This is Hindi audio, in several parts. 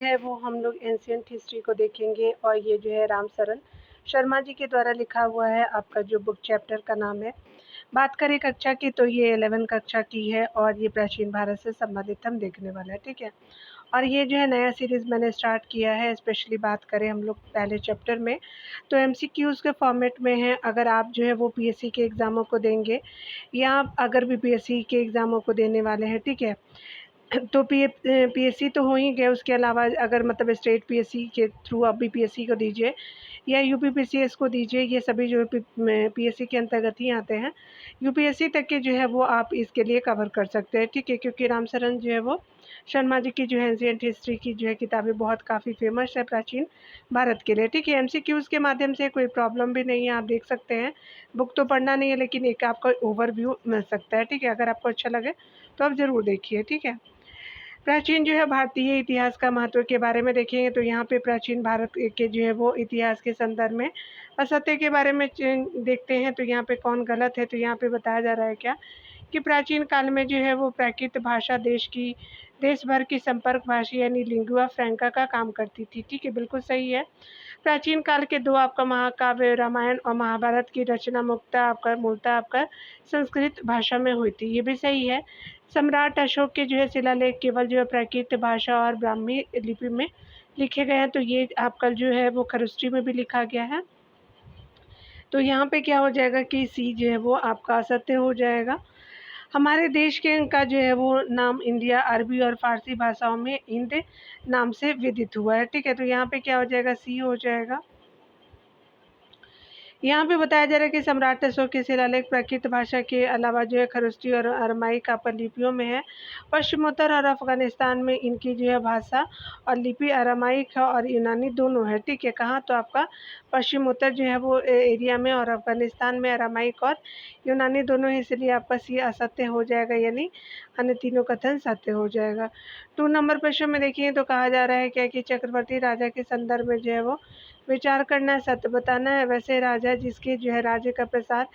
है वो हम लोग एंशिएंट हिस्ट्री को देखेंगे और ये जो है रामशरण शर्मा जी के द्वारा लिखा हुआ है। आपका जो बुक चैप्टर का नाम है, बात करें कक्षा की तो ये 11 कक्षा की है और ये प्राचीन भारत से संबंधित हम देखने वाला है, ठीक है। और ये जो है नया सीरीज़ मैंने स्टार्ट किया है। स्पेशली बात करें हम लोग पहले चैप्टर में तो एमसीक्यूज़ के फॉर्मेट में है। अगर आप जो है वो पीएससी के एग्ज़ामों को देंगे या अगर भी पीएससी के एग्ज़ामों को देने वाले हैं, ठीक है, तो पीएससी तो हो ही गया। उसके अलावा अगर मतलब स्टेट पीएससी के थ्रू आप भी पीएससी को दीजिए या यूपी पीसीएस को दीजिए, ये सभी जो है पीएससी के अंतर्गत ही आते हैं। यूपीएससी तक के जो है वो आप इसके लिए कवर कर सकते हैं, ठीक है, क्योंकि रामशरण जो है वो शर्मा जी की जो है एंशिएंट हिस्ट्री की जो है किताबें बहुत काफ़ी फेमस है प्राचीन भारत के लिए, ठीक है। एमसीक्यूज़ के माध्यम से कोई प्रॉब्लम भी नहीं है, आप देख सकते हैं। बुक तो पढ़ना नहीं है लेकिन एक आपको ओवरव्यू मिल सकता है, ठीक है। अगर आपको अच्छा लगे तो आप ज़रूर देखिए, ठीक है। प्राचीन जो है भारतीय इतिहास का महत्व के बारे में देखेंगे तो यहाँ पे प्राचीन भारत के जो है वो इतिहास के संदर्भ में असत्य के बारे में देखते हैं। तो यहाँ पे कौन गलत है, तो यहाँ पे बताया जा रहा है क्या कि प्राचीन काल में जो है वो प्राकृत भाषा देश भर की संपर्क भाषा यानी लिंगुआ फ्रैंका का काम करती थी, ठीक है, बिल्कुल सही है। प्राचीन काल के दो आपका महाकाव्य रामायण और महाभारत की रचना मूलतः आपका संस्कृत भाषा में हुई थी, ये भी सही है। सम्राट अशोक के जो है शिलालेख केवल जो है प्राकृत भाषा और ब्राह्मी लिपि में लिखे गए हैं, तो ये आपका जो है वो खरुष्टी में भी लिखा गया है। तो यहाँ पे क्या हो जाएगा कि सी जो है वो आपका असत्य हो जाएगा। हमारे देश के का जो है वो नाम इंडिया अरबी और फारसी भाषाओं में हिंद नाम से विदित हुआ है, ठीक है। तो यहाँ पे क्या हो जाएगा, सी हो जाएगा। यहाँ पे बताया जा रहा है कि सम्राट अशोक के शिलालेख प्राकृत भाषा के अलावा जो है खरुष्टी और अरमाइक आपका लिपियों में है। पश्चिमोत्तर और अफगानिस्तान में इनकी जो है भाषा और लिपि अरामाइक और यूनानी दोनों है, ठीक है। कहाँ, तो आपका पश्चिमोत्तर जो है वो एरिया में और अफगानिस्तान में अरामाइक और यूनानी दोनों है, इसलिए आपका सी असत्य हो जाएगा, यानी अन्य तीनों कथन सत्य हो जाएगा। 2 नंबर प्रश्न में देखिए तो कहा जा रहा है क्या कि चक्रवर्ती राजा के संदर्भ में जो है वो विचार करना, सत्य बताना है। वैसे राजा जिसके जो है राज्य का प्रसार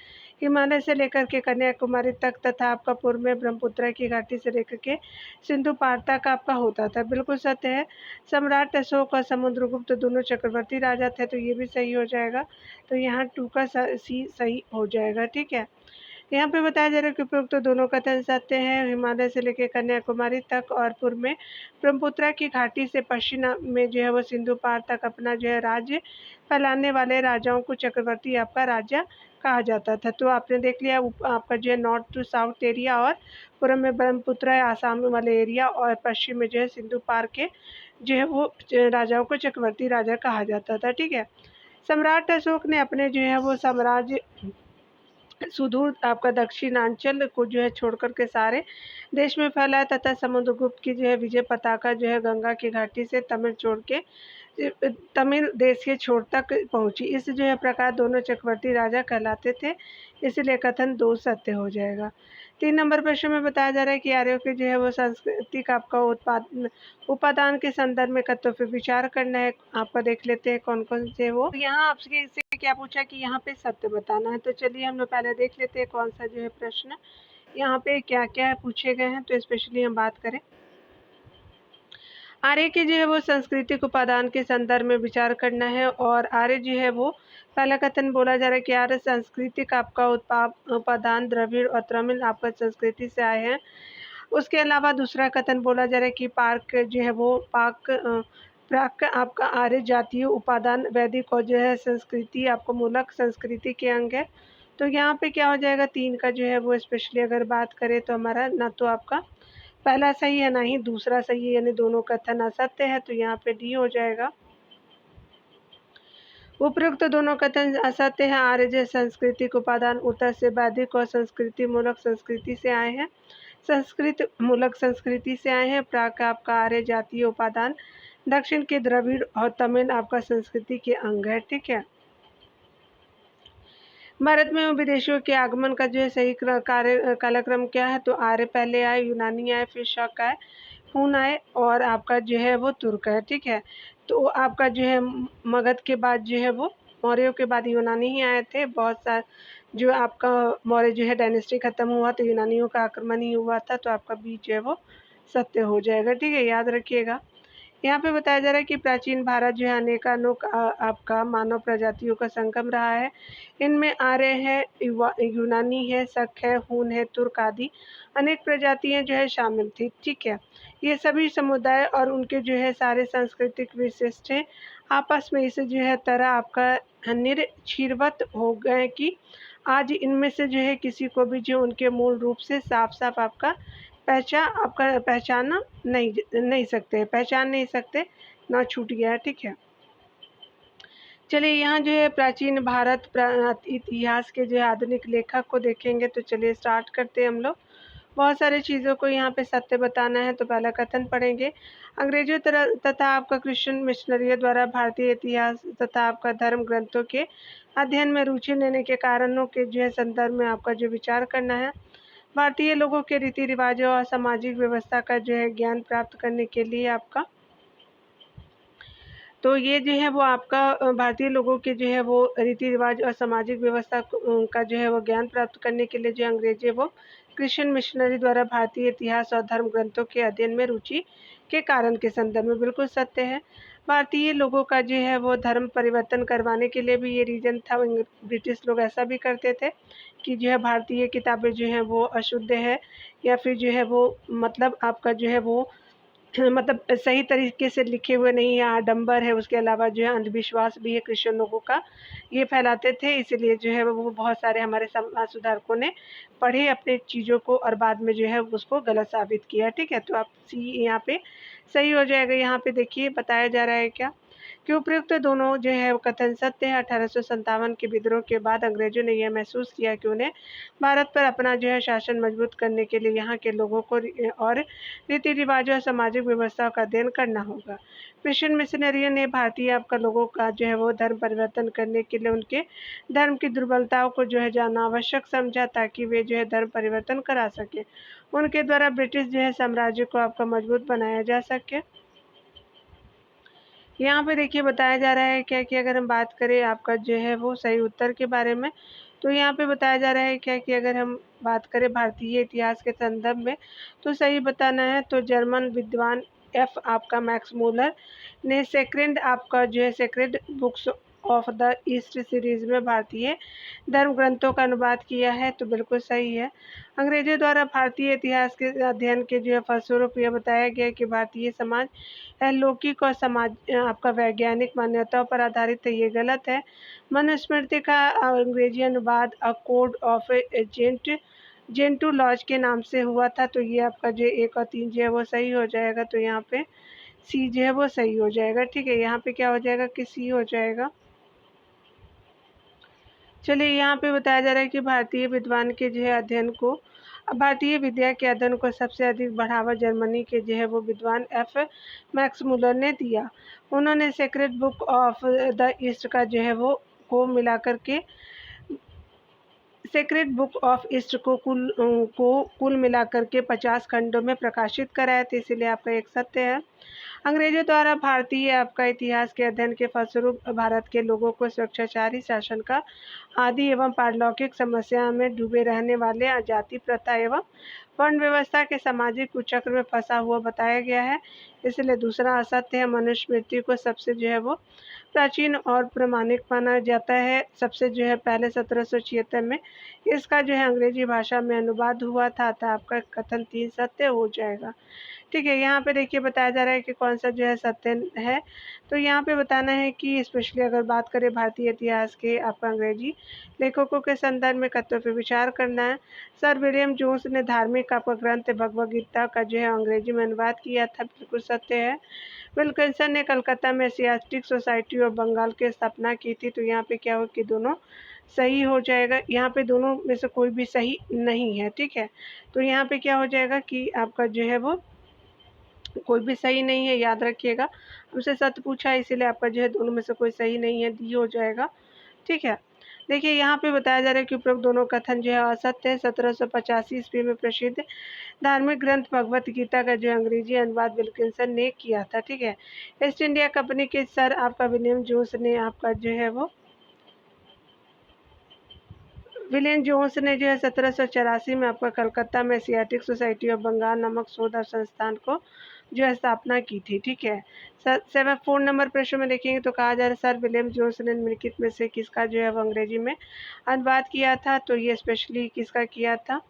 हिमालय से लेकर के कन्याकुमारी तक तथा आपका पूर्व में ब्रह्मपुत्र की घाटी से लेकर के सिंधु पार तक आपका होता था, बिल्कुल सत्य है। सम्राट अशोक और समुद्रगुप्त दोनों चक्रवर्ती राजा थे, तो ये भी सही हो जाएगा। तो यहाँ 2 का सी सही हो जाएगा, ठीक है। यहाँ पे बताया जा रहा है कि उपयुक्त तो दोनों कथन सत्य हैं। हिमालय से लेकर कन्याकुमारी तक और पूर्व में ब्रह्मपुत्र की घाटी से पश्चिम में जो है वो सिंधु पार तक अपना जो है राज्य फैलाने वाले राजाओं को चक्रवर्ती आपका राजा कहा जाता था। तो आपने देख लिया आपका जो है नॉर्थ टू साउथ एरिया और पूर्व में ब्रह्मपुत्र आसाम वाले एरिया और पश्चिम में जो है सिंधु पार के जो है वो राजाओं को चक्रवर्ती राजा कहा जाता था, ठीक है। सम्राट अशोक ने अपने जो है वो साम्राज्य सुदूर आपका दक्षिणांचल को जो है छोड़कर के सारे देश में फैलाया तथा समुद्रगुप्त की जो है विजय पताका जो है गंगा की घाटी से तमिल छोड़ के तमिल देश के छोर तक पहुंची। इस जो है प्रकार दोनों चक्रवर्ती राजा कहलाते थे, इसलिए कथन 2 सत्य हो जाएगा। 3 नंबर प्रश्न में बताया जा रहा है कि आर्यों के जो है वो सांस्कृतिक आपका उपादान के संदर्भ में कथनों पे विचार करना है। आपका देख लेते हैं कौन कौन से वो। तो यहाँ आपसे इससे क्या पूछा कि यहाँ पे सत्य बताना है, तो चलिए हम लोग पहले देख लेते हैं कौन सा जो है प्रश्न यहाँ पे क्या क्या पूछे गए हैं। तो स्पेशली हम बात करें आर्य के जो है वो सांस्कृतिक उपादान के संदर्भ में विचार करना है और आर्य जो है वो पहला कथन बोला जा रहा है कि आर्य सांस्कृतिक आपका उपादान द्रविड़ और तमिल आपका संस्कृति से आए हैं। उसके अलावा दूसरा कथन बोला जा रहा है कि पार्क जो है वो प्राक आपका आर्य जातीय उपादान वैदिक और जो है संस्कृति आपको मूलक संस्कृति के अंग है। तो यहाँ पे क्या हो जाएगा, 3 का जो है वो स्पेशली अगर बात करें तो हमारा ना तो आपका पहला सही है ना ही दूसरा सही है, यानी दोनों कथन असत्य है, तो यहाँ पे डी हो जाएगा। उपरोक्त दोनों कथन असत्य है। आर्य सांस्कृतिक उपादान उत्तर से वैदिक और संस्कृति मूलक संस्कृति से आए हैं, संस्कृत मूलक संस्कृति से आए हैं। प्राक आपका आर्य जातीय उपादान दक्षिण के द्रविड़ और तमिल आपका संस्कृति के अंग है, ठीक है। भारत में विदेशियों के आगमन का जो है सही कालक्रम क्या है, तो आर्य पहले आए, यूनानी आए, फिर शक आए, खून आए और आपका जो है वो तुर्क है, ठीक है। तो आपका जो है मगध के बाद जो है वो मौर्यों के बाद यूनानी ही आए थे। बहुत सा जो आपका मौर्य जो है डायनेस्टी खत्म हुआ तो यूनानियों का आक्रमण ही हुआ था, तो आपका बीच जो है वो सत्य हो जाएगा, ठीक है, याद रखिएगा। यहाँ पे बताया जा रहा है कि प्राचीन भारत जो है अनेकानुक आपका मानव प्रजातियों का संगम रहा है। इनमें आर्य है, यूनानी है, शक है, हून है, तुर्क आदि अनेक प्रजातियां जो है शामिल थी। ठीक है, ये सभी समुदाय और उनके जो है सारे सांस्कृतिक विशिष्ट हैं आपस में इसे जो है तरह आपका निर्छीरवत हो गए कि आज इनमें से जो है किसी को भी जो उनके मूल रूप से साफ साफ आपका पहचाना पहचान नहीं सकते, ना छूट गया है। ठीक है, चलिए यहाँ जो है प्राचीन भारत इतिहास के जो है आधुनिक लेखक को देखेंगे। तो चलिए स्टार्ट करते हैं हम लोग। बहुत सारी चीज़ों को यहाँ पे सत्य बताना है। तो पहला कथन पढ़ेंगे। अंग्रेजों तथा आपका क्रिश्चियन मिशनरियों द्वारा भारतीय इतिहास तथा आपका धर्म ग्रंथों के अध्ययन में रुचि लेने के कारणों के जो है संदर्भ में आपका जो विचार करना है। भारतीय लोगों के रीति रिवाजों और सामाजिक व्यवस्था का जो है ज्ञान प्राप्त करने के लिए आपका, तो ये जो है वो आपका भारतीय लोगों के जो है वो रीति रिवाज और सामाजिक व्यवस्था का जो है वो ज्ञान प्राप्त करने के लिए जो अंग्रेजी है वो क्रिश्चियन मिशनरी द्वारा भारतीय इतिहास और धर्म ग्रंथों के अध्ययन में रुचि के कारण के संदर्भ में बिल्कुल सत्य है। भारतीय लोगों का जो है वो धर्म परिवर्तन करवाने के लिए भी ये रीजन था। ब्रिटिश लोग ऐसा भी करते थे कि जो है भारतीय किताबें जो हैं वो अशुद्ध है या फिर जो है वो मतलब आपका जो है वो मतलब सही तरीके से लिखे हुए नहीं है, आडंबर है, उसके अलावा जो है अंधविश्वास भी है क्रिश्चियन लोगों का, ये फैलाते थे। इसीलिए जो है वो बहुत सारे हमारे समाज सुधारकों ने पढ़े अपने चीज़ों को और बाद में जो है उसको गलत साबित किया। ठीक है, तो आप सी यहाँ पे सही हो जाएगा। यहाँ पे देखिए बताया जा रहा है क्या कि उपयुक्त दोनों जो है कथन सत्य है। 1857 के विद्रोह के बाद अंग्रेजों ने यह महसूस किया कि उन्हें भारत पर अपना जो है शासन मजबूत करने के लिए यहाँ के लोगों को और रीति रिवाजों और सामाजिक व्यवस्था का अध्ययन करना होगा। क्रिश्चियन मिशनरियों ने भारतीय आपका लोगों का जो है वो धर्म परिवर्तन करने के लिए उनके धर्म की दुर्बलताओं को जो है जानना आवश्यक समझा ताकि वे जो है धर्म परिवर्तन करा सके। उनके द्वारा ब्रिटिश जो है साम्राज्य को आपका मजबूत बनाया जा सके। यहाँ पे देखिए बताया जा रहा है क्या कि अगर हम बात करें आपका जो है वो सही उत्तर के बारे में, तो यहाँ पे बताया जा रहा है क्या कि अगर हम बात करें भारतीय इतिहास के संदर्भ में तो सही बताना है। तो जर्मन विद्वान एफ आपका मैक्स मूलर ने सेक्रेड आपका जो है sacred books of the east series में भारतीय धर्म ग्रंथों का अनुवाद किया है। तो बिल्कुल सही है। अंग्रेजों द्वारा भारतीय इतिहास के अध्ययन के जो है फलस्वरूप यह बताया गया कि भारतीय समाज लौकिक और समाज आपका वैज्ञानिक मान्यताओं पर आधारित है, ये गलत है। मनुस्मृति का अंग्रेजी अनुवाद a code of Gentoo laws के नाम से हुआ था। तो ये आपका जो 1 और 3 जो है वो सही हो जाएगा। तो यहाँ पे सी जो है वो सही हो जाएगा। ठीक है, यहाँ पे क्या हो जाएगा कि सी हो जाएगा। चलिए यहाँ पे बताया जा रहा है कि भारतीय विद्वान के जो है अध्ययन को भारतीय विद्या के अध्ययन को सबसे अधिक बढ़ावा जर्मनी के जो है वो विद्वान एफ मैक्स मूलर ने दिया। उन्होंने sacred book of the east का जो है वो को मिलाकर के सेक्रेड बुक ऑफ ईस्ट को कुल मिलाकर के 50 खंडों में प्रकाशित कराया। तो इसीलिए आपका एक सत्य है। अंग्रेजों द्वारा भारतीय आपका इतिहास के अध्ययन के फलस्वरूप भारत के लोगों को स्वेच्छाचारी शासन का आदि एवं पारलौकिक समस्या में डूबे रहने वाले जाति प्रथा एवं वर्ण व्यवस्था के सामाजिक कुचक्र में फंसा हुआ बताया गया है। इसलिए दूसरा असत्य है। मनुस्मृति को सबसे जो है वो प्राचीन और प्रामाणिक माना जाता है। सबसे जो है पहले 1776 में इसका जो है अंग्रेजी भाषा में अनुवाद हुआ था। आपका कथन 3 सत्य हो जाएगा। ठीक है, यहाँ पे देखिए बताया जा रहा है कि कौन सा जो है सत्य है। तो यहाँ पे बताना है कि स्पेशली अगर बात करें भारतीय इतिहास के आपका अंग्रेजी लेखकों के संदर्भ में कथनों पर विचार करना है। सर विलियम जोन्स ने धार्मिक आपका ग्रंथ भगवद गीता का जो है अंग्रेजी में अनुवाद किया था, बिल्कुल सत्य है। विल्किंसन ने कलकत्ता में एशियाटिक सोसाइटी ऑफ बंगाल की स्थापना की थी। तो यहाँ पे क्या हो कि दोनों सही हो जाएगा। यहाँ पे दोनों में से कोई भी सही नहीं है। ठीक है, तो यहाँ पे क्या हो जाएगा कि आपका जो है वो कोई भी सही नहीं है, याद रखिएगा। हमसे सत्य पूछा है इसीलिए आपका जो है दोनों में से कोई सही नहीं है, डी हो जाएगा। ठीक है, देखिए यहाँ पे बताया जा रहा है कि उपरोक्त दोनों कथन जो है असत्य है। 1785 ईस्वी में प्रसिद्ध धार्मिक ग्रंथ भगवत गीता का जो अंग्रेजी अनुवाद विल्किंसन ने किया था। ठीक है, ईस्ट इंडिया कंपनी के सर आपका विलियम जोन्स ने आपका जो है वो विलियम जोन्स ने जो है 1784 में आपका कलकत्ता में एशियाटिक सोसाइटी ऑफ बंगाल नामक शोध संस्थान को जो है स्थापना की थी। ठीक है, 4 नंबर प्रश्न में देखेंगे तो कहा जा रहा है सर विलियम जोन्स ने निम्नलिखित में से किसका जो है वो अंग्रेजी में अनुवाद किया था। तो ये स्पेशली किसका किया था,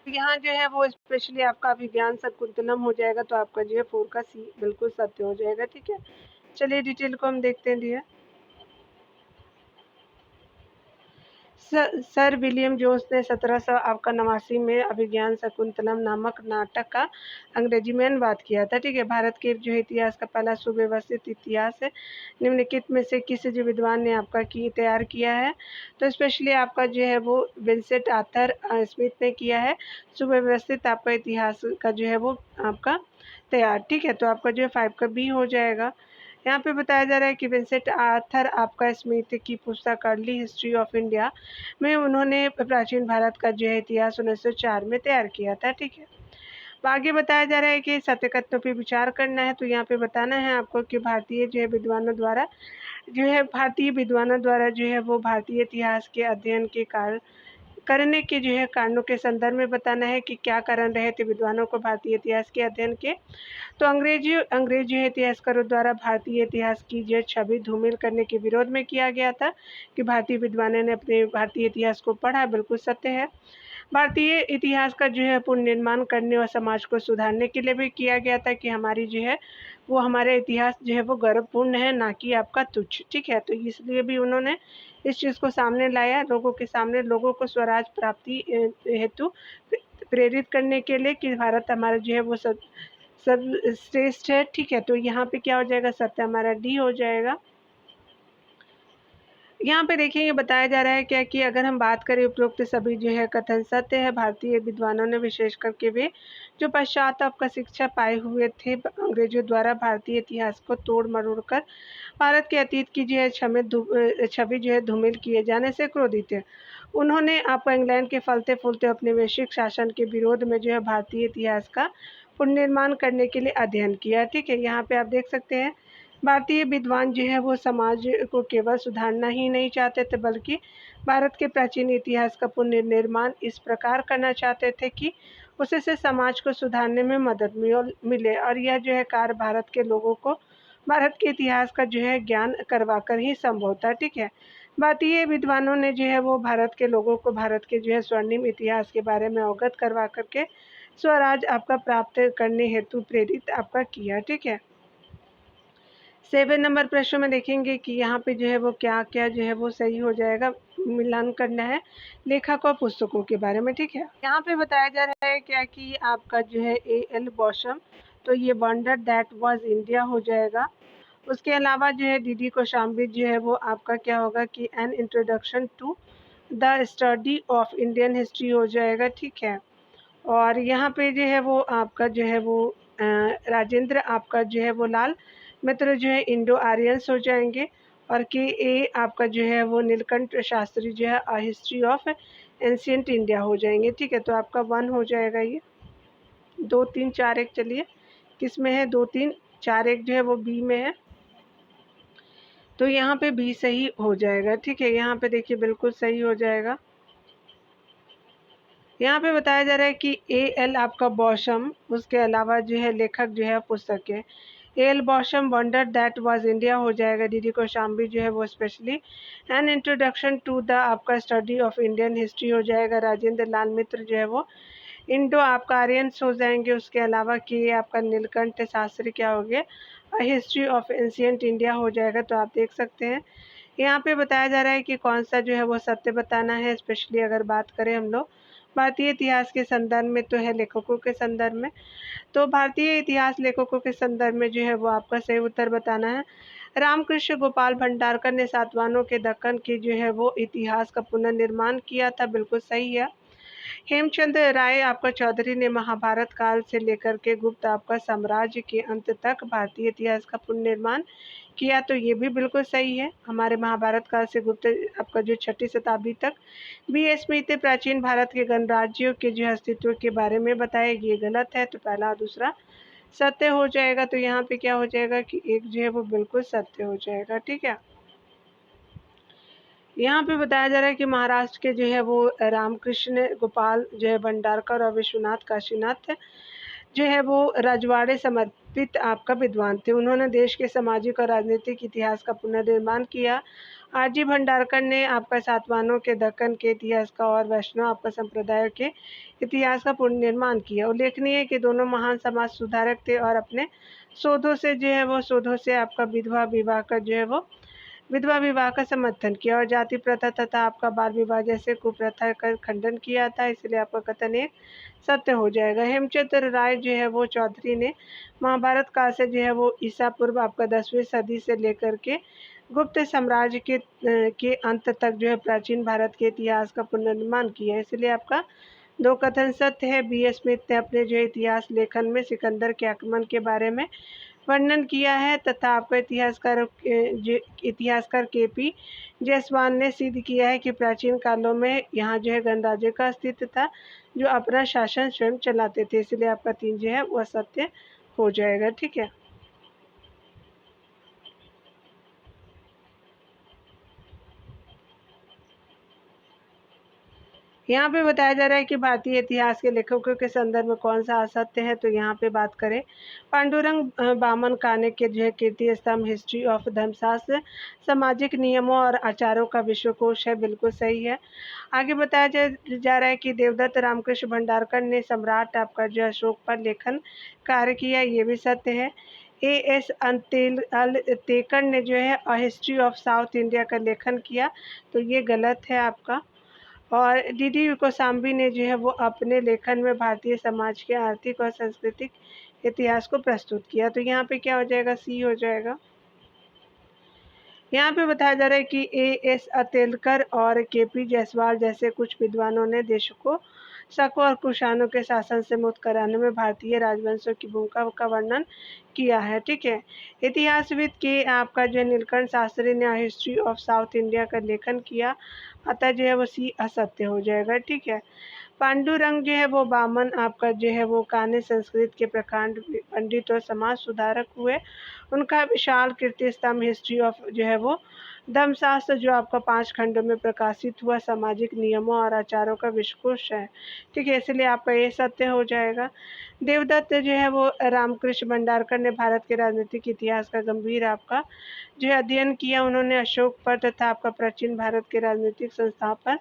यहाँ जो है वो स्पेशली आपका अभिज्ञान शकुंतलम हो जाएगा। तो आपका जो है 4 का सी बिल्कुल सत्य हो जाएगा। ठीक है, चलिए डिटेल को हम देखते हैं डियर। सर विलियम जोन्स ने 1789 में अभिज्ञान शकुंतलम नामक नाटक का अंग्रेजी में अनुवाद किया था। ठीक है, भारत के जो इतिहास का पहला सुव्यवस्थित इतिहास है निम्नलिखित में से किस जो विद्वान ने आपका तैयार किया है। तो स्पेशली आपका जो है वो विंसेंट आर्थर स्मिथ ने किया है सुव्यवस्थित आपका इतिहास का जो है वो आपका तैयार। ठीक है, तो आपका जो है 5 का बी हो जाएगा। यहाँ पे बताया जा रहा है कि विंसेंट आर्थर आपका स्मिथ की पुस्तक अर्ली हिस्ट्री ऑफ इंडिया में उन्होंने प्राचीन भारत का जो है इतिहास 1904 में तैयार किया था। ठीक है, तो आगे बताया जा रहा है कि सत्य कथनों पर विचार करना है। तो यहाँ पे बताना है आपको कि भारतीय जो है विद्वानों द्वारा जो है वो भारतीय इतिहास के अध्ययन के कारण करने के जो है कारणों के संदर्भ में बताना है कि क्या कारण रहे थे विद्वानों को भारतीय इतिहास के अध्ययन के। तो अंग्रेज जो है इतिहासकारों द्वारा भारतीय इतिहास की जो छवि धूमिल करने के विरोध में किया गया था कि भारतीय विद्वानों ने अपने भारतीय इतिहास को पढ़ा, बिल्कुल सत्य है। भारतीय इतिहास का जो है पुनर्निर्माण करने और समाज को सुधारने के लिए भी किया गया था कि हमारी जो है वो हमारा इतिहास जो है वो गर्वपूर्ण है, ना कि आपका तुच्छ। ठीक है, तो इसलिए भी उन्होंने इस चीज़ को सामने लाया, लोगों के सामने, लोगों को स्वराज प्राप्ति हेतु प्रेरित करने के लिए कि भारत हमारा जो है वो सब श्रेष्ठ है। ठीक है, तो यहाँ पे क्या हो जाएगा, सत्य हमारा डी हो जाएगा। यहाँ पे देखिए बताया जा रहा है क्या कि अगर हम बात करें उपरोक्त सभी जो है कथन सत्य है। भारतीय विद्वानों ने विशेष करके वे जो पश्चात आपका शिक्षा पाए हुए थे अंग्रेजों द्वारा भारतीय इतिहास को तोड़ मरोड़ कर भारत के अतीत की जो है छवि जो है धूमिल किए जाने से क्रोधित थे। उन्होंने आप इंग्लैंड के फलते फूलते अपने वैश्विक शासन के विरोध में जो है भारतीय इतिहास का पुनर्निर्माण करने के लिए अध्ययन किया। ठीक है, यहाँ पे आप देख सकते हैं भारतीय विद्वान जो है वो समाज को केवल सुधारना ही नहीं चाहते थे बल्कि भारत के प्राचीन इतिहास का पुनर्निर्माण इस प्रकार करना चाहते थे कि उसे से समाज को सुधारने में मदद मिले और यह जो है कार्य भारत के लोगों को भारत के इतिहास का जो है ज्ञान करवाकर ही संभव था। ठीक है, भारतीय विद्वानों ने जो है वो भारत के लोगों को भारत के जो है स्वर्णिम इतिहास के बारे में अवगत करवा करके स्वराज आपका प्राप्त करने हेतु प्रेरित आपका किया। ठीक है, 7 नंबर प्रश्न में देखेंगे कि यहाँ पे जो है वो क्या क्या जो है वो सही हो जाएगा, मिलान करना है लेखक और पुस्तकों के बारे में। ठीक है, यहाँ पे बताया जा रहा है क्या कि आपका जो है A.L. बॉशम, तो ये वंडर दैट वाज इंडिया हो जाएगा। उसके अलावा जो है डी कौशाम्बी जो है वो आपका क्या होगा कि an introduction to the study of Indian history हो जाएगा। ठीक है, और यहाँ पे जो है वो आपका जो है वो राजेंद्र आपका जो है वो लाल मित्र जो है इंडो आर्यंस हो जाएंगे। और के ए आपका जो है वो नीलकंठ शास्त्री जो है हिस्ट्री ऑफ एंशियंट इंडिया हो जाएंगे। ठीक है, तो आपका 1 हो जाएगा। ये 2 3 4 1 चलिए किस में है, 2 3 4 1 जो है वो बी में है, तो यहाँ पे बी सही हो जाएगा। ठीक है, यहाँ पे देखिए बिल्कुल सही हो जाएगा। यहाँ पे बताया जा रहा है कि A.L. आपका बॉशम, उसके अलावा जो है लेखक जो है पुस्तक के A.L. Basham wonder that was India हो जाएगा। डी कौशाम्बी जो है वो specially an introduction to the आपका स्टडी ऑफ इंडियन हिस्ट्री हो जाएगा। राजेंद्र लाल मित्र जो है वो इंडो आपका आर्यंस हो जाएंगे। उसके अलावा कि आपका नीलकंठ शास्त्री क्या हो गया, हिस्ट्री ऑफ एंशियंट इंडिया हो जाएगा। तो आप देख सकते हैं यहाँ पे बताया जा रहा है कि कौन सा जो है वो सत्य बताना है। स्पेशली अगर बात करें हम लोग भारतीय इतिहास के संदर्भ में तो है लेखकों के संदर्भ में, तो भारतीय इतिहास लेखकों के संदर्भ में जो है वो आपका सही उत्तर बताना है। रामकृष्ण गोपाल भंडारकर ने सातवाहनों के दक्कन के जो है वो इतिहास का पुनर्निर्माण किया था, बिल्कुल सही है। हेमचंद राय आपका चौधरी ने महाभारत काल से लेकर के गुप्त आपका साम्राज्य के अंत तक भारतीय इतिहास का पुनर्निर्माण किया, तो ये भी बिल्कुल सही है। हमारे महाभारत काल से गुप्त आपका जो 6वीं शताब्दी तक B.S. स्मिथ ने प्राचीन भारत के गणराज्यों के जो अस्तित्व के बारे में बताया, ये गलत है, तो पहला और दूसरा सत्य हो जाएगा। तो यहाँ पे क्या हो जाएगा कि एक जो है वो बिल्कुल सत्य हो जाएगा। ठीक है, यहाँ पे बताया जा रहा है कि महाराष्ट्र के जो है वो रामकृष्ण गोपाल जो है भंडारकर और विश्वनाथ काशीनाथ जो है वो रजवाड़े पित आपका विद्वान थे। उन्होंने देश के सामाजिक और राजनीतिक इतिहास का पुनर्निर्माण किया। आरजी भंडारकर ने आपका सातवाहनों के दक्कन के इतिहास का और वैष्णव आपका संप्रदाय के इतिहास का पुनर्निर्माण किया। उल्लेखनीय है कि दोनों महान समाज सुधारक थे और अपने शोधों से आपका विधवा विवाह का समर्थन किया और जाति प्रथा तथा आपका बाल विवाह जैसे कुप्रथा का खंडन किया था। इसलिए आपका कथन एक सत्य हो जाएगा। हेमचंद्र राय चौधरी ने महाभारत काल से ईसा पूर्व आपका 10वीं सदी से लेकर के गुप्त साम्राज्य के अंत तक प्राचीन भारत के इतिहास का पुनर्निर्माण किया। इसलिए आपका दो कथन सत्य है। बी.ए. स्मिथ ने अपने इतिहास लेखन में सिकंदर के आक्रमण के बारे में वर्णन किया है तथा आपका इतिहासकार के.पी. जायसवाल ने सिद्ध किया है कि प्राचीन कालों में यहाँ गणराज्य का अस्तित्व था जो अपना शासन स्वयं चलाते थे। इसलिए आपका 3 वह सत्य हो जाएगा। ठीक है। यहाँ पे बताया जा रहा है कि भारतीय इतिहास के लेखकों के संदर्भ में कौन सा असत्य है। तो यहाँ पे बात करें पांडुरंग बामन काने के कीर्ति स्तंभ हिस्ट्री ऑफ धर्मशास्त्र सामाजिक नियमों और आचारों का विश्वकोश है, बिल्कुल सही है। आगे बताया जा रहा है कि देवदत्त रामकृष्ण भंडारकर ने सम्राट आपका अशोक पर लेखन कार्य किया, ये भी सत्य है। A.S. अंतेकर ने a history of south India का लेखन किया, तो ये गलत है आपका। और डी.डी. कोसाम्बी ने अपने लेखन में भारतीय समाज के आर्थिक और सांस्कृतिक इतिहास को प्रस्तुत किया। तो यहाँ पे क्या हो जाएगा, सी हो जाएगा। यहाँ पे बताया जा रहा है कि A.S. अंतेकर और के.पी. जायसवाल जैसे कुछ विद्वानों ने देश को शकों और कुषाणों के शासन से मुक्त कराने में भारतीय राजवंशों की भूमिका का वर्णन किया है। ठीक है। इतिहासविद के आपका नीलकंठ शास्त्री ने हिस्ट्री ऑफ साउथ इंडिया का लेखन किया, अतः वो सी असत्य हो जाएगा। ठीक है। पांडुरंग बामन आपका काने संस्कृत के प्रकांड पंडित और समाज सुधारक हुए। उनका विशाल कीर्ति स्तंभ हिस्ट्री ऑफ धर्मशास्त्र जो आपका 5 खंडों में प्रकाशित हुआ सामाजिक नियमों और आचारों का विश्वकोश है। ठीक है। इसलिए आपका ये सत्य हो जाएगा। देवदत्त रामकृष्ण भंडारकर ने भारत के राजनीतिक इतिहास का गंभीर आपका अध्ययन किया। उन्होंने अशोक पर तथा आपका प्राचीन भारत के राजनीतिक संस्थान पर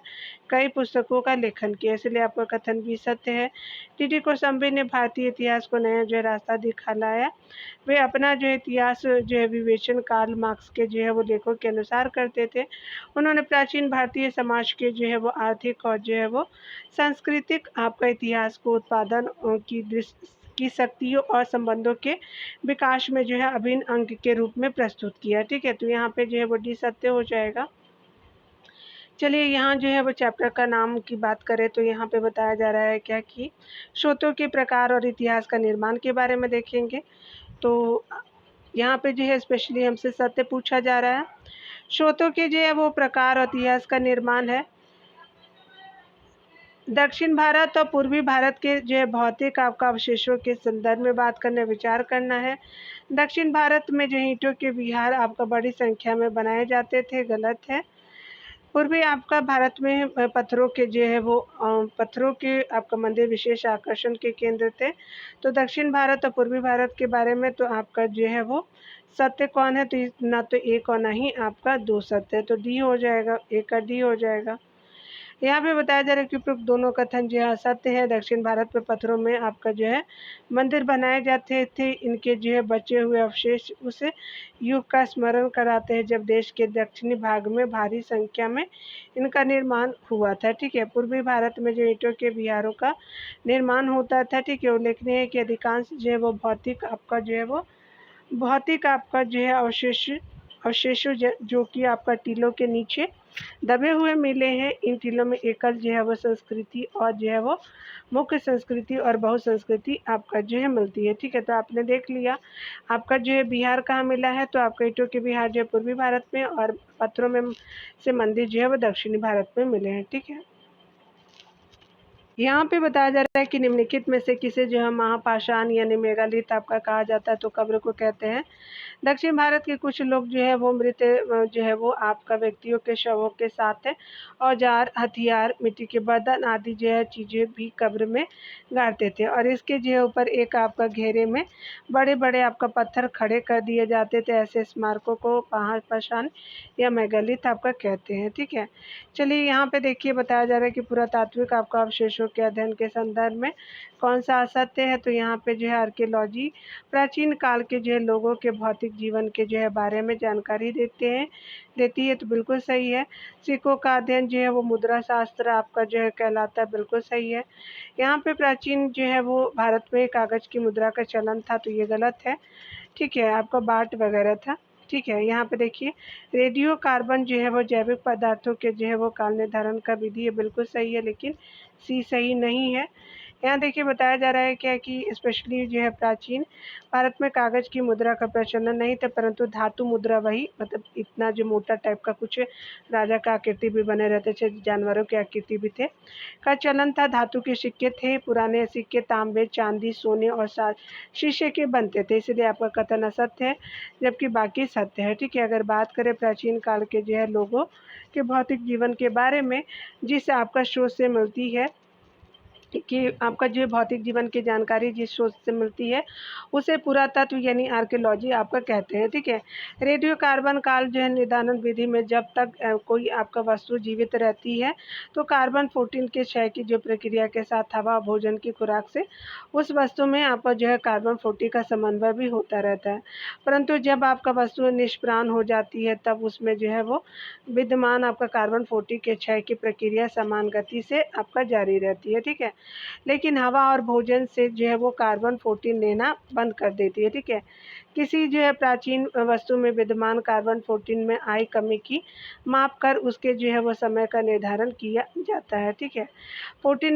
कई पुस्तकों का लेखन किया, इसलिए आपका कथन भी सत्य है। डी.डी. कोसाम्बी ने भारतीय इतिहास को नया रास्ता दिखाया। वे अपना इतिहास विवेचन कार्ल मार्क्स के वो लेखों के अनुसार करते थे। उन्होंने प्राचीन भारतीय समाज के वो आर्थिक और वो सांस्कृतिक आपका इतिहास को उत्पादन की शक्तियों और संबंधों के विकास में अभिन्न अंग के रूप में प्रस्तुत किया। ठीक है। तो यहाँ पे वो डी सत्य हो जाएगा। चलिए यहाँ वो चैप्टर का नाम की बात करें तो यहाँ पे बताया जा रहा है क्या कि स्रोतों के प्रकार और इतिहास का निर्माण के बारे में देखेंगे। तो यहाँ पे स्पेशली हमसे सत्य पूछा जा रहा है। स्रोतों के वो प्रकार और इतिहास का निर्माण है। दक्षिण भारत और पूर्वी भारत के भौतिक आपका अवशेषों के संदर्भ में बात करना, विचार करना है। दक्षिण भारत में ईंटों के विहार आपका बड़ी संख्या में बनाए जाते थे, गलत है। पूर्वी आपका भारत में पत्थरों के वो पत्थरों के आपका मंदिर विशेष आकर्षण के केंद्र थे। तो दक्षिण भारत और पूर्वी भारत के बारे में तो आपका वो सत्य कौन है, तो ना तो एक और ना ही आपका 2 सत्य है, तो डी हो जाएगा, एक का डी हो जाएगा। यहाँ पे बताया जा रहा है कि उपयुक्त दोनों कथन सत्य है। दक्षिण भारत में पत्थरों में आपका मंदिर बनाए जाते थे। इनके बचे हुए अवशेष उस युग का स्मरण कराते हैं जब देश के दक्षिणी भाग में भारी संख्या में इनका निर्माण हुआ था। ठीक है। पूर्वी भारत में ईंटों के विहारों का निर्माण होता था। ठीक है। उल्लेखनीय है कि अधिकांश वो भौतिक आपका अवशेषों जो कि आपका टीलों के नीचे दबे हुए मिले हैं। इन टीलों में एकल वो संस्कृति और वो मुख्य संस्कृति और बहु संस्कृति आपका मिलती है। ठीक है। तो आपने देख लिया आपका बिहार कहाँ मिला है, तो आपका ईंटों के बिहार पूर्वी भारत में और पत्थरों में से मंदिर वो दक्षिणी भारत में मिले हैं। ठीक है। यहाँ पे बताया जा रहा है कि निम्नलिखित में से किसे जो है महापाषाण यानी मेगालिथ आपका कहा जाता है, तो कब्र को कहते हैं। दक्षिण भारत के कुछ लोग जो है वो मृत जो है वो आपका व्यक्तियों के शवों के साथ औजार, हथियार, मिट्टी के बर्तन आदि जो है चीज़ें भी कब्र में गाड़ते थे, और इसके जो है ऊपर एक आपका घेरे में बड़े बड़े आपका पत्थर खड़े कर दिए जाते थे। ऐसे स्मारकों को महापाषाण या मेगालिथ आपका कहते हैं। ठीक है, चलिए यहाँ पे देखिए बताया जा रहा है कि पुरातात्विक आपका अवशेषों के अध्ययन के संदर्भ में कौन सा असत्य है, तो यहाँ पे जो है आर्कियोलॉजी प्राचीन काल के जो है लोगों के भौतिक जीवन के जो है बारे में जानकारी देती है, तो बिल्कुल सही है। सिक्कों का अध्ययन जो है वो मुद्रा शास्त्र आपका जो है कहलाता है, बिल्कुल सही है। यहाँ पे प्राचीन जो है वो भारत में कागज की मुद्रा का चलन था, तो ये गलत है। ठीक है, आपका बाट वगैरह था। ठीक है, यहाँ पे देखिए रेडियो कार्बन जो है वो जैविक पदार्थों के जो है वो काल निर्धारण का विधि है, बिल्कुल सही है, लेकिन सी सही नहीं है। यहाँ देखिए बताया जा रहा है क्या कि स्पेशली जो है प्राचीन भारत में कागज की मुद्रा का प्रचलन नहीं था, परंतु धातु मुद्रा वही मतलब इतना जो मोटा टाइप का कुछ राजा का आकृति भी बने रहते थे, जानवरों की आकृति भी थे, का चलन था। धातु के सिक्के थे, पुराने सिक्के तांबे, चांदी, सोने और शीशे के बनते थे, इसलिए आपका कथन असत्य है, जबकि बाकी सत्य है। ठीक है, अगर बात करें प्राचीन काल के जो है लोगों के भौतिक जीवन के बारे में जिस आपका शोध से मिलती है कि आपका जो भौतिक जीवन की जानकारी जिस शोध से मिलती है उसे पुरातत्व यानी आर्कियोलॉजी आपका कहते हैं। ठीक है, रेडियो कार्बन काल जो है निदान विधि में जब तक कोई आपका वस्तु जीवित रहती है तो कार्बन 14 के क्षय की जो प्रक्रिया के साथ हवा भोजन की खुराक से उस वस्तु में आपका जो है कार्बन 40 का समन्वय भी होता रहता है, परंतु जब आपका वस्तु निष्प्राण हो जाती है तब उसमें जो है वो विद्यमान आपका कार्बन 40 के क्षय की प्रक्रिया समान गति से आपका जारी रहती है। ठीक है, लेकिन हवा और भोजन से जो है वो कार्बन 14 लेना बंद कर देती है। ठीक है, किसी जो है प्राचीन वस्तु में विद्यमान कार्बन 14 में आई कमी की माप कर उसके जो है वो समय का निर्धारण किया जाता है। ठीक है, 4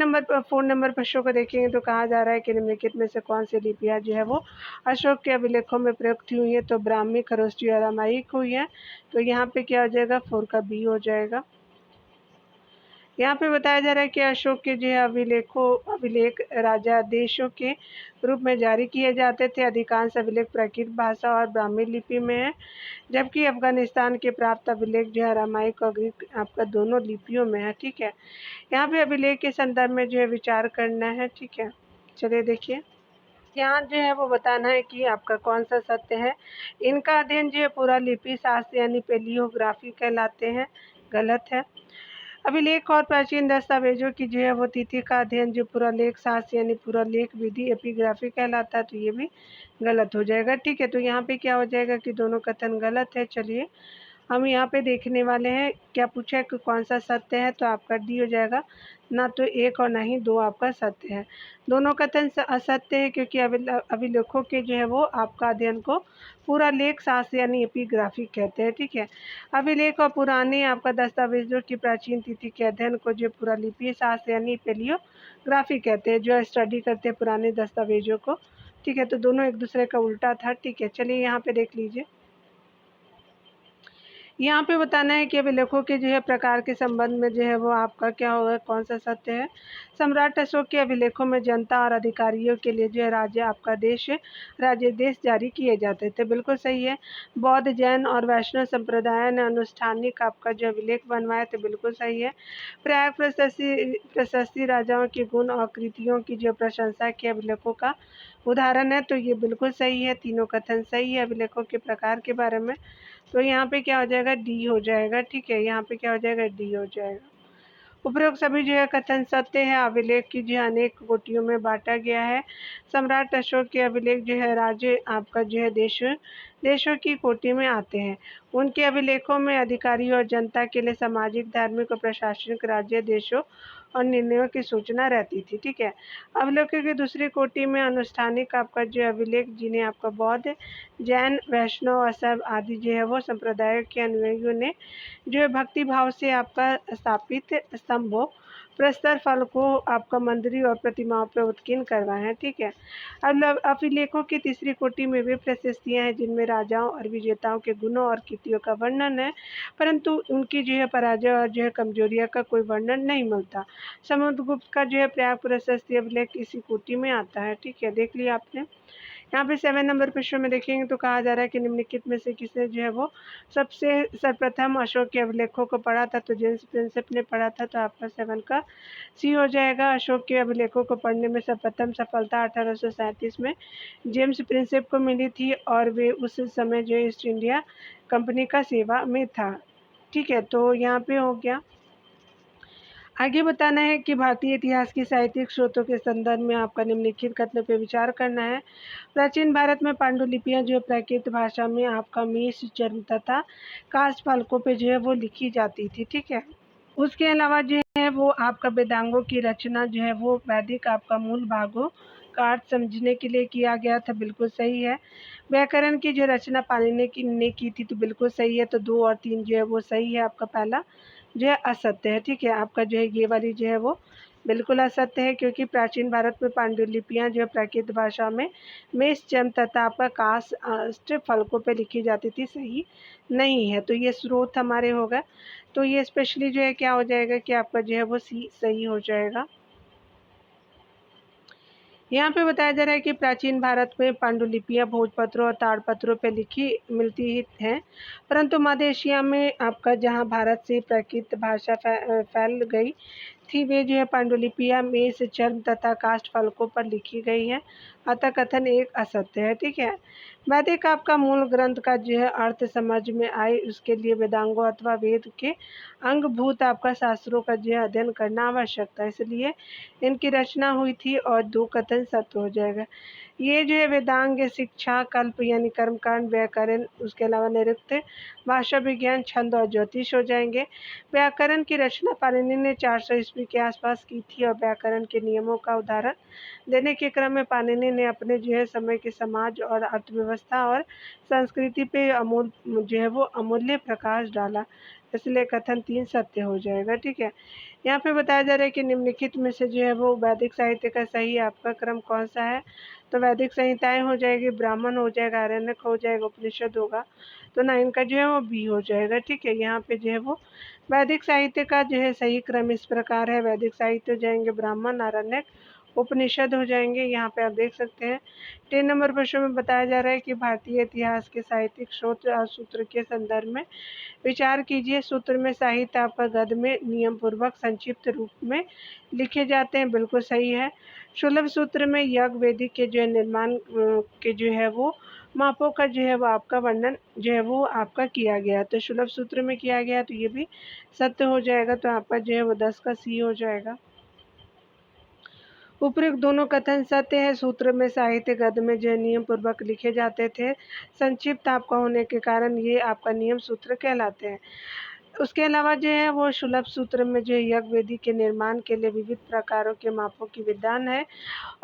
नंबर प्रश्नों को देखेंगे तो कहा जा रहा है कि निम्नलिखित में से कौन सी लिपियाँ जो है वो अशोक के अभिलेखों में प्रयुक्त हुई है, तो ब्राह्मी, खरोष्टी और अरामाइक हुई है, तो यहाँ पे क्या हो जाएगा 4 का बी हो जाएगा। यहाँ पे बताया जा रहा है कि अशोक के जो है अभिलेख राजा देशों के रूप में जारी किए जाते थे। अधिकांश अभिलेख प्राकृत भाषा और ब्राह्मी लिपि में है, जबकि अफगानिस्तान के प्राप्त अभिलेख जो है अरामाइक और ग्रीक आपका दोनों लिपियों में है। ठीक है, यहाँ पे अभिलेख के संदर्भ में जो है विचार करना है। ठीक है, चलिए देखिए यहाँ जो है वो बताना है कि आपका कौन सा सत्य है। इनका अध्ययन जो है पूरा लिपि शास्त्र यानी पेलियोग्राफी कहलाते हैं, गलत है। अभिलेख और प्राचीन दस्तावेजों की जो है वो तिथि का अध्ययन जो पुरालेख शास्त्र यानी पुरालेख विधि एपिग्राफी कहलाता है, तो ये भी गलत हो जाएगा। ठीक है, तो यहाँ पे क्या हो जाएगा कि दोनों कथन गलत है। चलिए हम यहाँ पे देखने वाले हैं क्या पूछा है कि कौन सा सत्य है, तो आपका डी हो जाएगा, ना तो 1 और ना ही 2 आपका सत्य है। दोनों कथन असत्य है क्योंकि अभिलेखों के जो है वो आपका अध्ययन को पूरा लेख शास्त्र यानी एपिग्राफी कहते हैं। ठीक है, अभिलेख और पुराने आपका दस्तावेजों की प्राचीन तिथि के अध्ययन को जो पूरा लिपि शास्त्र यानी पेलियोग्राफी कहते हैं, जो स्टडी करते हैं पुराने दस्तावेजों को। ठीक है, तो दोनों एक दूसरे का उल्टा था। ठीक है, चलिए यहाँ पे देख लीजिए, यहाँ पे बताना है कि अभिलेखों के जो है प्रकार के संबंध में जो है वो आपका क्या होगा, कौन सा सत्य है। सम्राट अशोक के अभिलेखों में जनता और अधिकारियों के लिए जो है राज्य देश जारी किए जाते थे, बिल्कुल सही है। बौद्ध, जैन और वैष्णव संप्रदाय ने अनुष्ठानिक आपका जो अभिलेख बनवाए थे, बिल्कुल सही है। प्रयाग प्रशस्ति राजाओं के गुण और कृतियों की जो प्रशंसा के अभिलेखों का उदाहरण है, तो ये बिल्कुल सही है। तीनों कथन सही है अभिलेखों के प्रकार के बारे में, तो यहाँ पे क्या हो जाएगा, डी हो जाएगा। ठीक है, यहाँ पे क्या हो जाएगा, डी हो जाएगा। उपरोक्त सभी जो है कथन सत्य है। अभिलेख की जो है अनेक कोटियों में बांटा गया है। सम्राट अशोक के अभिलेख जो है राज्य आपका जो है देशों की कोटि में आते हैं। उनके अभिलेखों में अधिकारी और जनता के लिए सामाजिक, धार्मिक और प्रशासनिक राज्य देशों और निर्णयों की सूचना रहती थी। ठीक है, अभिलेखों की दूसरी कोटि में अनुष्ठानिक आपका जो अभिलेख जिन्हें आपका बौद्ध, जैन, वैष्णव और शैव आदि जो है वो संप्रदायों के अनुयायियों ने जो है भक्ति भाव से आपका स्थापित स्तंभों, प्रस्तर फल को आपका मंदिर और प्रतिमाओं पर उत्कीर्ण करवाए हैं। ठीक है। अब अभिलेखों की तीसरी कोटि में वे प्रशस्तियाँ हैं जिनमें राजाओं और विजेताओं के गुणों और कृतियों का वर्णन है, परंतु उनकी जो है पराजय और जो है कमजोरियाँ का कोई वर्णन नहीं मिलता। समुद्रगुप्त का जो है प्रयाग प्रशस्ति अभिलेख इसी कोटि में आता है। ठीक है, देख लिया आपने। यहाँ पे 7 नंबर प्रश्न में देखेंगे तो कहा जा रहा है कि निम्नलिखित में से किसने जो है वो सबसे सर्वप्रथम अशोक के अभिलेखों को पढ़ा था। तो जेम्स प्रिंसेप ने पढ़ा था, तो आपका 7 का सी हो जाएगा। अशोक के अभिलेखों को पढ़ने में सर्वप्रथम सफलता 1837 में जेम्स प्रिंसेप को मिली थी और वे उस समय जो ईस्ट इंडिया कंपनी का सेवा में था। ठीक है, तो यहाँ पे हो गया। आगे बताना है कि भारतीय इतिहास की साहित्यिक स्रोतों के संदर्भ में आपका निम्नलिखित कथनों पर विचार करना है। प्राचीन भारत में पांडुलिपियां जो है प्राकृत भाषा में आपका मेष चर्म तथा काष्ठ फलकों पे जो है वो लिखी जाती थी। ठीक है। उसके अलावा जो है वो आपका वेदांगों की रचना जो है वो वैदिक आपका मूल भागों का अर्थ समझने के लिए किया गया था। बिल्कुल सही है। व्याकरण की जो रचना पाणिनि ने की थी, तो बिल्कुल सही है। तो 2 और 3 जो है वो सही है। आपका पहला जो है असत्य है। ठीक है, आपका जो है ये वाली जो है वो बिल्कुल असत्य है, क्योंकि प्राचीन भारत में पांडुलिपियां जो है प्राकृत भाषा में मेष चर्म तथा आपका काष्ठ फलकों पे लिखी जाती थी। सही नहीं है, तो ये स्रोत हमारे होगा। तो ये स्पेशली जो है क्या हो जाएगा कि आपका जो है वो सी सही हो जाएगा। यहाँ पे बताया जा रहा है कि प्राचीन भारत में पांडुलिपियां भोजपत्रों और ताड़पत्रों पर लिखी मिलती ही हैं, परंतु मध्य एशिया में आपका जहाँ भारत से प्राकृत भाषा फैल गई थी, वे जो है पांडुलिपियां मेष चर्म तथा काष्ठ फलकों पर लिखी गई है। अतः कथन एक असत्य है। ठीक है। वैदिक आपका मूल ग्रंथ का जो है अर्थ समझ में आए, उसके लिए वेदांगों अथवा वेद के अंगभूत आपका शास्त्रों का जो है अध्ययन करना आवश्यक था, इसलिए इनकी रचना हुई थी। और 2 कथन सत्य हो जाएगा। ये जो है वेदांग शिक्षा कल्प यानी कर्मकांड व्याकरण, उसके अलावा नृत्य भाषा विज्ञान छंद और ज्योतिष हो जाएंगे। व्याकरण की रचना पाणिनि ने 400 ईस्वी के आसपास की थी और व्याकरण के नियमों का उदाहरण देने के क्रम में पाणिनि ने अपने जो है समय के समाज और अर्थव्यवस्था और संस्कृति पे अमूल्य प्रकाश डाला, इसलिए कथन 3 सत्य हो जाएगा। ठीक है। यहाँ पे बताया जा रहा है कि निम्नलिखित में से जो है वो वैदिक साहित्य का सही आपका क्रम कौन सा है। तो वैदिक संहिताएं हो जाएगी, ब्राह्मण हो जाएगा, आरण्यक हो जाएगा, उपनिषद होगा। तो 9 का जो है वो बी हो जाएगा। ठीक है। यहाँ पे जो है वो वैदिक साहित्य का जो है सही क्रम इस प्रकार है। वैदिक साहित्य हो जाएंगे ब्राह्मण, आरण्यक, उपनिषद हो जाएंगे। यहाँ पे आप देख सकते हैं 10 नंबर प्रश्न में बताया जा रहा है कि भारतीय इतिहास के साहित्यिक स्रोत और सूत्र के संदर्भ में विचार कीजिए। सूत्र में साहित्य आपका गद्य में नियम पूर्वक संक्षिप्त रूप में लिखे जाते हैं। बिल्कुल सही है। सुलभ सूत्र में यज्ञ वेदी के जो है निर्माण के जो है वो मापों का जो है वो आपका वर्णन जो है वो आपका किया गया, तो सुलभ सूत्र में किया गया, तो ये भी सत्य हो जाएगा। तो आपका जो है वो 10 का सी हो जाएगा। उपयुक्त दोनों कथन सत्य है। सूत्र में साहित्य गद्य में जो नियम पूर्वक लिखे जाते थे, संक्षिप्त आपका होने के कारण ये आपका नियम सूत्र कहलाते हैं। उसके अलावा जो है वो सुलभ सूत्र में जो यज्ञ वेदी के निर्माण के लिए विविध प्रकारों के मापों की विधान है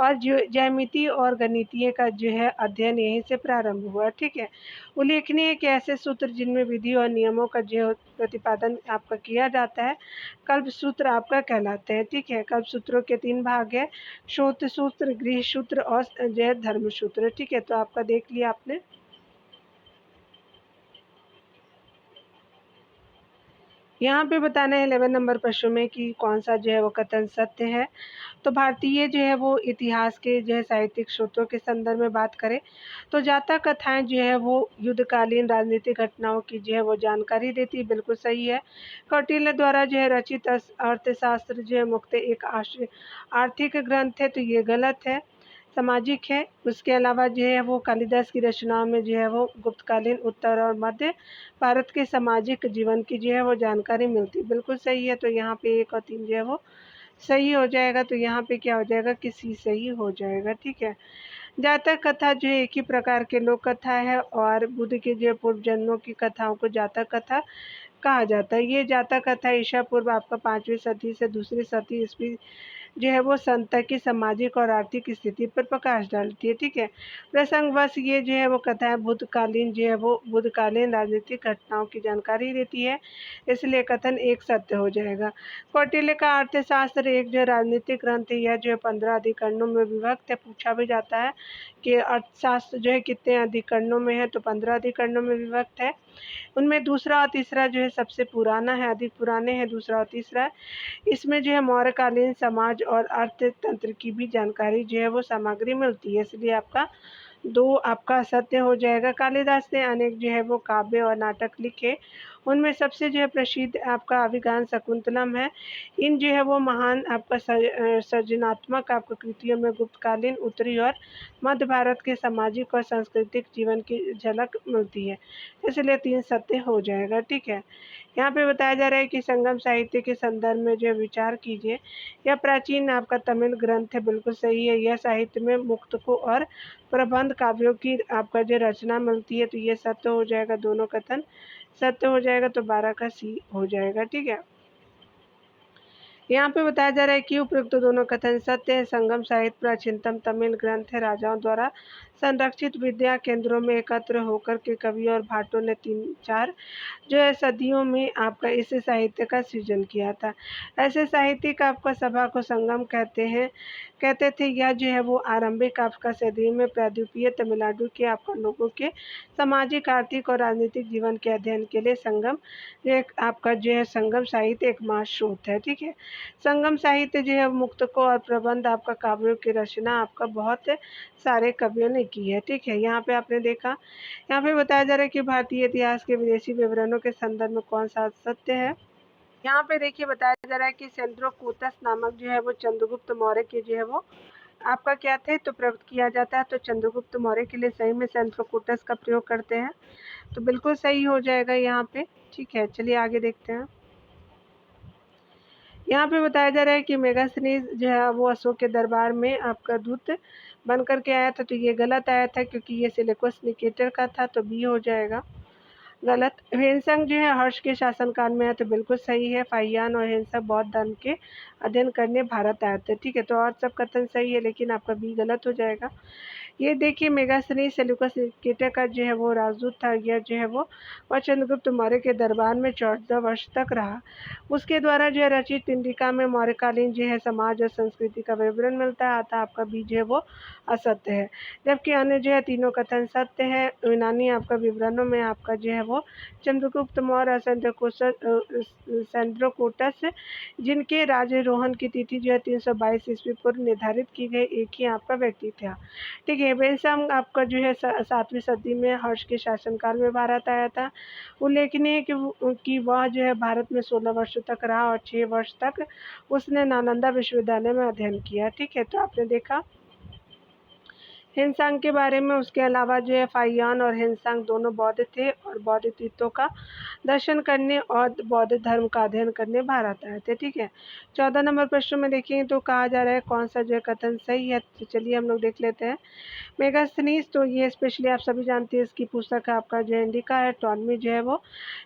और जो ज्यामिति और गणितीय का जो है अध्ययन यहीं से प्रारंभ हुआ। ठीक है। उल्लेखनीय है कि ऐसे सूत्र जिनमें विधि और नियमों का जो प्रतिपादन आपका किया जाता है, कल्प सूत्र आपका कहलाते हैं। ठीक है। कल्प सूत्रों के 3 भाग है, श्रोत सूत्र, गृह सूत्र और जो है धर्म सूत्र। ठीक है। तो आपका देख लिया आपने। यहाँ पे बताना है 11 नंबर प्रश्न में कि कौन सा जो है वो कथन सत्य है। तो भारतीय जो है वो इतिहास के जो है साहित्यिक स्रोतों के संदर्भ में बात करें तो जातक कथाएं जो है वो युद्धकालीन राजनीतिक घटनाओं की जो है वो जानकारी देती है। बिल्कुल सही है। कौटिल्य द्वारा जो है रचित अर्थशास्त्र जो है मुक्त एक आर्थिक ग्रंथ है, तो ये गलत है, सामाजिक है। उसके अलावा जो है वो कालिदास की रचनाओं में जो है वो गुप्तकालीन उत्तर और मध्य भारत के सामाजिक जीवन की जो है वो जानकारी मिलती। बिल्कुल सही है। तो यहाँ पे 1 और 3 जो है वो सही हो जाएगा। तो यहाँ पे क्या हो जाएगा कि सी सही हो जाएगा। ठीक है। जातक कथा जो है एक ही प्रकार के लोक कथा है और बुद्ध के जो पूर्व जन्मों की कथाओं को जातक कथा कहा जाता है। ये जातक कथा ईसा पूर्व आपका 5वीं सदी से 2री सदी ईस्वी जो है वो संत की सामाजिक और आर्थिक स्थिति पर प्रकाश डालती है। ठीक है, प्रसंगवश ये जो है वो कथाएं भूतकालीन राजनीतिक घटनाओं की जानकारी देती है, इसलिए कथन एक सत्य हो जाएगा। कौटिल्य का अर्थशास्त्र एक जो राजनीतिक ग्रंथ है, यह जो है 15 अधिकरणों में विभक्त है। पूछा भी जाता है कि अर्थशास्त्र जो है कितने अधिकरणों में है, तो 15 अधिकरणों में विभक्त है। उनमें दूसरा और तीसरा जो है सबसे पुराना है, अधिक पुराने हैं दूसरा और तीसरा। इसमें जो है मौर्यकालीन समाज और अर्थतंत्र की भी जानकारी जो है वो सामग्री मिलती है, इसलिए आपका 2 आपका सत्य हो जाएगा। कालिदास ने अनेक जो है वो काव्य और नाटक लिखे, उनमें सबसे जो है प्रसिद्ध आपका अभिज्ञान शकुंतलम है। इन जो है वो महान आपका सृजनात्मक आपका कृतियों में गुप्तकालीन उत्तरी और मध्य भारत के सामाजिक और सांस्कृतिक जीवन की झलक मिलती है, इसलिए 3 सत्य हो जाएगा। ठीक है, यहाँ पे बताया जा रहा है कि संगम साहित्य के संदर्भ में जो विचार कीजिए। यह प्राचीन आपका तमिल ग्रंथ है, बिल्कुल सही है। यह साहित्य में मुक्तकों और प्रबंध काव्यों की आपका जो रचना मिलती है, तो ये सत्य हो जाएगा। दोनों कथन सत्य हो जाएगा, तो 12 का सी हो जाएगा। ठीक है, यहाँ पे बताया जा रहा है कि उपयुक्त दोनों कथन सत्य है। संगम साहित्य प्राचीनतम तमिल ग्रंथ है, राजाओं द्वारा संरक्षित विद्या केंद्रों में एकत्र होकर के कवियों और भाटों ने 3-4 जो है सदियों में आपका इस साहित्य का सृजन किया था। ऐसे साहित्यिक आपका सभा को संगम कहते थे। यह जो है वो आरंभिक आपका सदियों में प्रायद्वीपीय तमिलनाडु के आपका लोगों के सामाजिक, आर्थिक और राजनीतिक जीवन के अध्ययन के लिए संगम एक आपका जो है संगम साहित्य एकमात्र स्रोत है। ठीक है, संगम साहित्य जो है मुक्तकों और प्रबंध आपका काव्यों की रचना आपका बहुत सारे कवियों ने की है। ठीक है, यहाँ पे आपने देखा, यहाँ पे बताया जा रहा है कि भारतीय इतिहास के विदेशी विवरणों के संदर्भ में कौन सा सत्य है। यहाँ पे देखिए बताया जा रहा है कि सेंद्रोकूटस नामक जो है वो चंद्रगुप्त मौर्य के जो है वो आपका क्या थे तो प्रयुक्त किया जाता है, तो चंद्रगुप्त मौर्य के लिए सही में सेंद्रोकूटस का प्रयोग करते हैं, तो बिल्कुल सही हो जाएगा यहाँ पे। ठीक है, चलिए आगे देखते हैं। यहाँ पे बताया जा रहा है कि मेगास्थनीज जो है वो अशोक के दरबार में आपका दूत बन करके आया था, तो ये गलत आया था क्योंकि ये सिलेकोस निकेटर का था, तो बी हो जाएगा गलत। ह्वेनसांग जो है हर्ष के शासनकाल में है, तो बिल्कुल सही है। फाहियान और हिंसा बौद्ध धर्म के अध्ययन करने भारत आए थे। ठीक है, तो और सब कथन सही है, लेकिन आपका बी गलत हो जाएगा। ये देखिए मेगास्थनी सेल्यूकस निकेटर का जो है वो राजदूत था। यह जो है वो चंद्रगुप्त मौर्य के दरबार में 14 वर्ष तक रहा। उसके द्वारा जो है रचित इंडिका में मौर्यकालीन जो है समाज और संस्कृति का विवरण मिलता है, अतः आपका बी जो है वो असत्य है। जबकि अन्य जो है तीनों कथन सत्य है। यूनानी आपका विवरणों में आपका जो है वो चंद्रगुप्त मौर्य सेंद्रोकोटस जिनके राज्यारोहण की तिथि जो है 322 ईस्वी पूर्व निर्धारित की गई, एक ही आपका व्यक्ति था। ठीक है, ह्वेनसांग आपका जो है 7वीं सदी में हर्ष के शासनकाल में भारत आया था। उल्लेखनीय है कि वह जो है भारत में 16 वर्ष तक रहा और 6 वर्ष तक उसने नालंदा विश्वविद्यालय में अध्ययन किया। ठीक है, तो आपने देखा ह्वेनसांग के बारे में। उसके अलावा जो है फाहियान और ह्वेनसांग दोनों बौद्ध थे और बौद्ध तीर्थों का दर्शन करने और बौद्ध धर्म का अध्ययन करने भारत आए थे। ठीक है, 14 नंबर प्रश्न में देखेंगे तो कहा जा रहा है कौन सा जो है कथन सही है, तो चलिए हम लोग देख लेते हैं। मेगास्थनीज तो ये स्पेशली आप सभी जानते हैं, इसकी पुस्तक आपका जो इंडिका है। टॉलमी जो है वो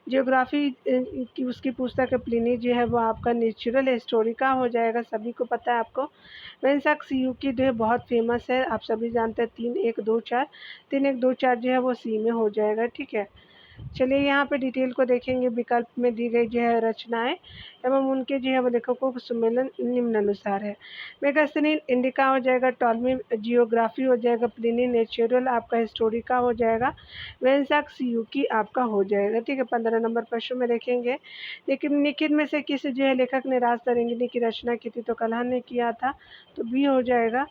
जियोग्राफी की उसकी पुस्तक है। प्लिनी जो है वो आपका नेचुरल हिस्टोरी का हो जाएगा, सभी को पता है आपको। वेंसाक सी यू की जो है बहुत फेमस है, आप सभी जानते हैं। 3-1-2-4 3-1-2-4 जो है वो सी में हो जाएगा। ठीक है, चलिए यहाँ पे डिटेल को देखेंगे। विकल्प में दी गई जो है रचनाएं एवं उनके जो है वो लेखकों का सम्मेलन निम्नानुसार है। मेगास्थनी इंडिका हो जाएगा, टॉलमी जियोग्राफी हो जाएगा, प्लिनी नेचुरल आपका हिस्टोरिका हो जाएगा, वेंसाक सीयूकी आपका हो जाएगा। ठीक है, 15 नंबर प्रश्न में देखेंगे। लेकिन निखिल में से किस जो है लेखक ने राज तरंगिणी की रचना की थी, तो कल्हण ने किया था, तो बी हो जाएगा।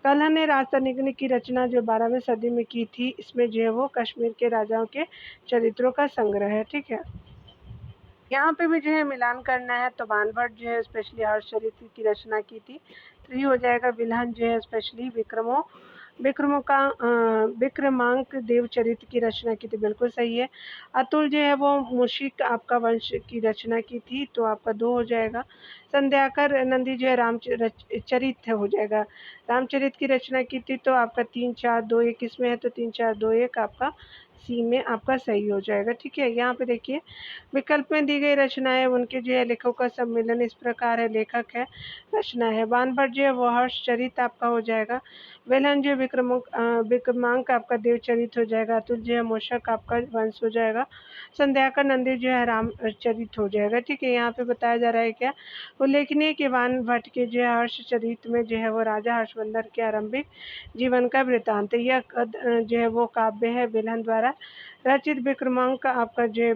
कल्हण ने राज तरंगिणी की रचना जो 12वीं सदी में की थी, इसमें जो है वो कश्मीर के राजाओं के चरित्रों का संग्रह है। ठीक है, यहाँ पे भी जो है मिलान करना है, तो बाणभट्ट जो है स्पेशली हर्षचरित्र की रचना की थी, 3 हो जाएगा। विल्हन जो है स्पेशली विक्रमांक देव चरित्र की रचना की थी, बिल्कुल सही है। अतुल जो है वो मूषिक आपका वंश की रचना की थी, तो आपका 2 हो जाएगा। संध्याकर नंदी जो है रामचरित हो जाएगा, रामचरित की रचना की थी, तो आपका 3-4-2-1 इसमें है, तो 3-4-2-1 आपका सी में आपका सही हो जाएगा। ठीक है, यहाँ पे देखिए विकल्प में दी गई रचनाएं उनके जो है लेखकों का सम्मेलन इस प्रकार है। लेखक है, रचना है। बानभट्ट जो है वो हर्षचरित आपका हो जाएगा। वेलन जो विक्रमांक आपका देवचरित हो जाएगा। अतुल जो है मूषक आपका वंश हो जाएगा। संध्याकर नंदी जो है रामचरित हो जाएगा। ठीक है, यहाँ पे बताया जा रहा है क्या, उल्लेखनीय कि बानभट्ट के जो है हर्षचरित में जो है वो राजा हर्षवर्धन के आरंभिक जीवन का वृत्तांत। यह जो है वो काव्य है वेलन द्वारा रचित। विक्रमांक आपका जो है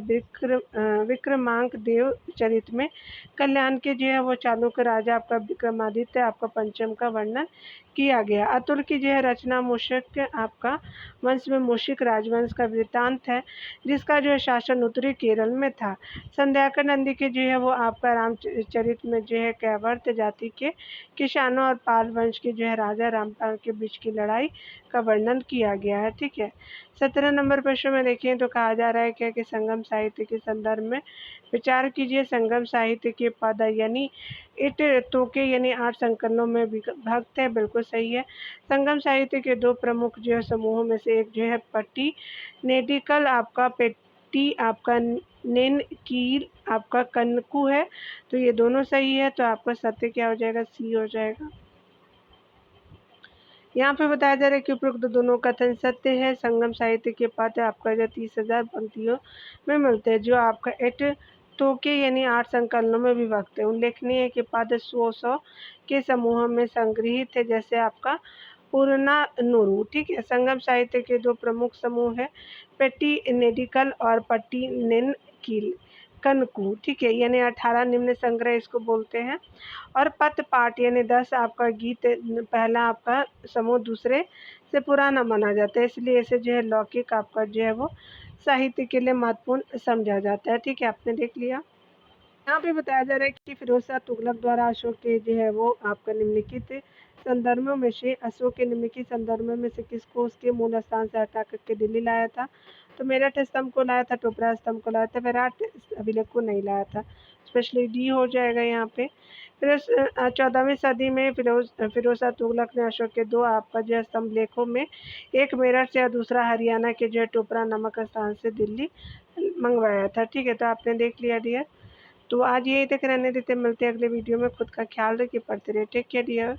विक्रमांक देव चरित में कल्याण के जो है वो चालुक्य राजा आपका विक्रमादित्य आपका पंचम का वर्णन किया गया। अतुल की जो है रचना मूषक आपका वंश में मूषिक राजवंश का वृत्तांत है, जिसका जो है शासन उत्तरी केरल में था। संध्याकर नंदी के जो है वो आपका रामचरित में जो है कैवर्त जाति के किसानों और पाल वंश के जो है राजा रामपाल के बीच की लड़ाई का वर्णन किया गया है। ठीक है, 17 नंबर प्रश्न में देखें तो कहा जा रहा है क्या कि संगम साहित्य के संदर्भ में विचार कीजिए। संगम साहित्य के पद यानी इट तोके यानी 8 संकलनों में विभक्त है, बिल्कुल सही है। संगम साहित्य के 2 प्रमुख जो है समूहों में से एक जो है पट्टी नेटिकल आपका पेटी आपका नेन कील आपका कनकू है, तो ये दोनों सही है। तो आपका सत्य क्या हो जाएगा, सी हो जाएगा। यहाँ पे बताया जा रहा है कि उपरोक्त दोनों कथन सत्य है। संगम साहित्य के पात्र आपका जो 30,000 पंक्तियों में मिलते हैं, जो आपका एट तोके यानी 8 संकलनों में विभक्त है। उल्लेखनीय है कि पात्र 100 के समूह में संग्रहित है, जैसे आपका पूर्णा नुरु। ठीक है, संगम साहित्य के 2 प्रमुख समूह है, पेटी नेडिकल और पट्टी नेन कील कनकू। ठीक है, यानी 18 निम्न संग्रह इसको बोलते हैं। और पद पाठ यानी 10 आपका गीत पहला आपका समूह दूसरे से पुराना माना जाता है, इसलिए इसे जो है लौकिक आपका जो है वो साहित्य के लिए महत्वपूर्ण समझा जाता है। ठीक है, आपने देख लिया। यहाँ पे बताया जा रहा है कि फिरोज शाह तुगलक द्वारा अशोक के जो है वो आपका निम्नलिखित संदर्भों में से अशोक के निम्नलिखित संदर्भों में से किसको उसके मूल स्थान से हटा करके दिल्ली लाया था। तो मेरठ स्तंभ को लाया था, टोपरा स्तंभ को लाया था, विराट अभिलेख को नहीं लाया था। स्पेशली डी हो जाएगा यहाँ पे। फिर 14वीं सदी में फिरोज शाह तुगलक ने अशोक के 2 आपका जो है स्तंभ लेखों में एक मेरठ से और दूसरा हरियाणा के जो है टोपरा नामक स्थान से दिल्ली मंगवाया था। ठीक है, तो आपने देख लिया डियर। तो आज यही तक रहने देते, मिलते हैं अगले वीडियो में। खुद का ख्याल रखिए, पढ़ते रहिए। Take care dear.